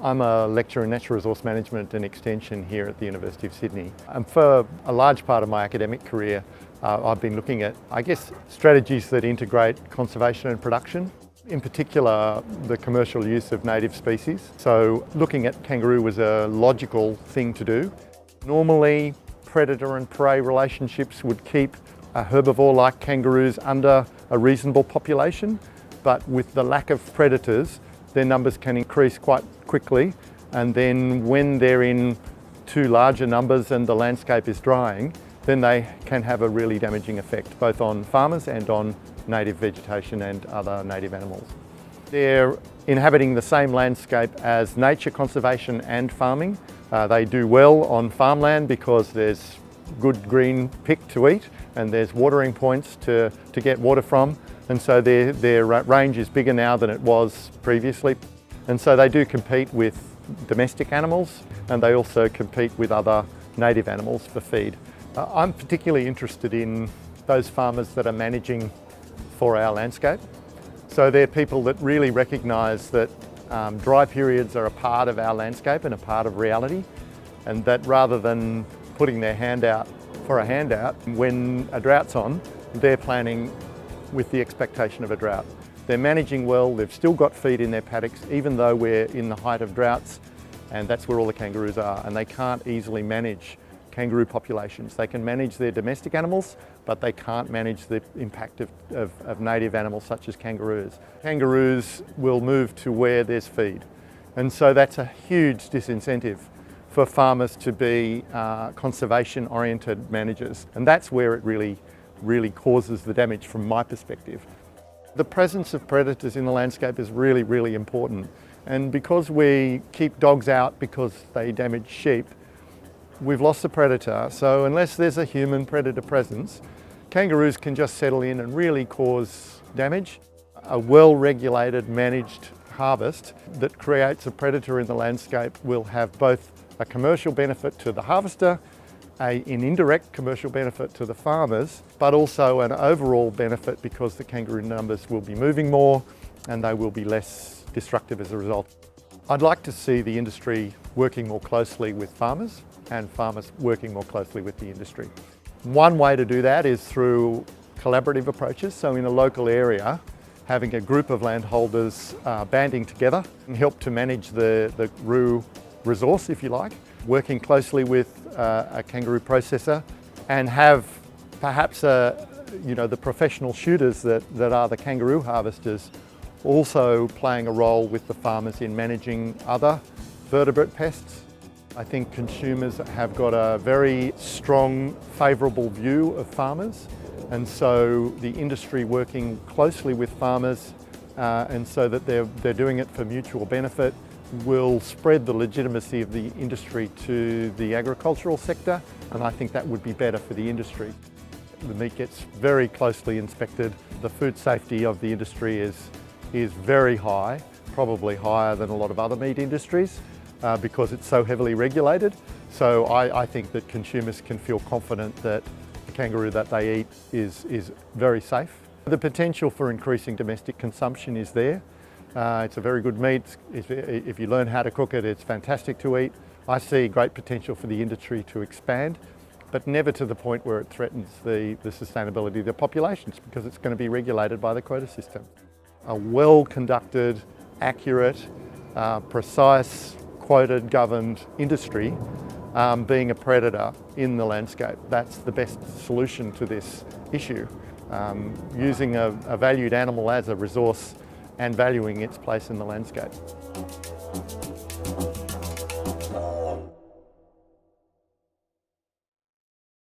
I'm a lecturer in Natural Resource Management and Extension here at the University of Sydney. And for a large part of my academic career, I've been looking at, strategies that integrate conservation and production. In particular, the commercial use of native species. So looking at kangaroo was a logical thing to do. Normally, predator and prey relationships would keep a herbivore like kangaroos under a reasonable population, but with the lack of predators, their numbers can increase quite quickly, and then when they're in too larger numbers and the landscape is drying, then they can have a really damaging effect both on farmers and on native vegetation and other native animals. They're inhabiting the same landscape as nature conservation and farming. They do well on farmland because there's good green pick to eat and there's watering points to get water from, and so their range is bigger now than it was previously. And so they do compete with domestic animals, and they also compete with other native animals for feed. I'm particularly interested in those farmers that are managing for our landscape. So they're people that really recognise that dry periods are a part of our landscape and a part of reality, and that rather than putting their hand out for a handout when a drought's on, they're planning with the expectation of a drought. They're managing well, they've still got feed in their paddocks even though we're in the height of droughts, and that's where all the kangaroos are, and they can't easily manage kangaroo populations. They can manage their domestic animals, but they can't manage the impact of native animals such as kangaroos. Kangaroos will move to where there's feed, and so that's a huge disincentive for farmers to be conservation-oriented managers, and that's where it really causes the damage from my perspective. The presence of predators in the landscape is really important, and because we keep dogs out because they damage sheep, we've lost the predator. So unless there's a human predator presence, kangaroos can just settle in and really cause damage. A well-regulated, managed harvest that creates a predator in the landscape will have both a commercial benefit to the harvester, an indirect commercial benefit to the farmers, but also an overall benefit because the kangaroo numbers will be moving more and they will be less destructive as a result. I'd like to see the industry working more closely with farmers and farmers working more closely with the industry. One way to do that is through collaborative approaches. So in a local area, having a group of landholders banding together and help to manage the roo resource, if you like, working closely with a kangaroo processor, and have perhaps the professional shooters that are the kangaroo harvesters also playing a role with the farmers in managing other vertebrate pests. I think consumers have got a very strong, favourable view of farmers, and so the industry working closely with farmers and so that they're doing it for mutual benefit will spread the legitimacy of the industry to the agricultural sector, and I think that would be better for the industry. The meat gets very closely inspected. The food safety of the industry is very high, probably higher than a lot of other meat industries because it's so heavily regulated. So I think that consumers can feel confident that the kangaroo that they eat is very safe. The potential for increasing domestic consumption is there. It's a very good meat. If you learn how to cook it, it's fantastic to eat. I see great potential for the industry to expand, but never to the point where it threatens the sustainability of the populations, because it's going to be regulated by the quota system. A well-conducted, accurate, precise, quoted, governed industry being a predator in the landscape. That's the best solution to this issue. Using a valued animal as a resource and valuing its place in the landscape.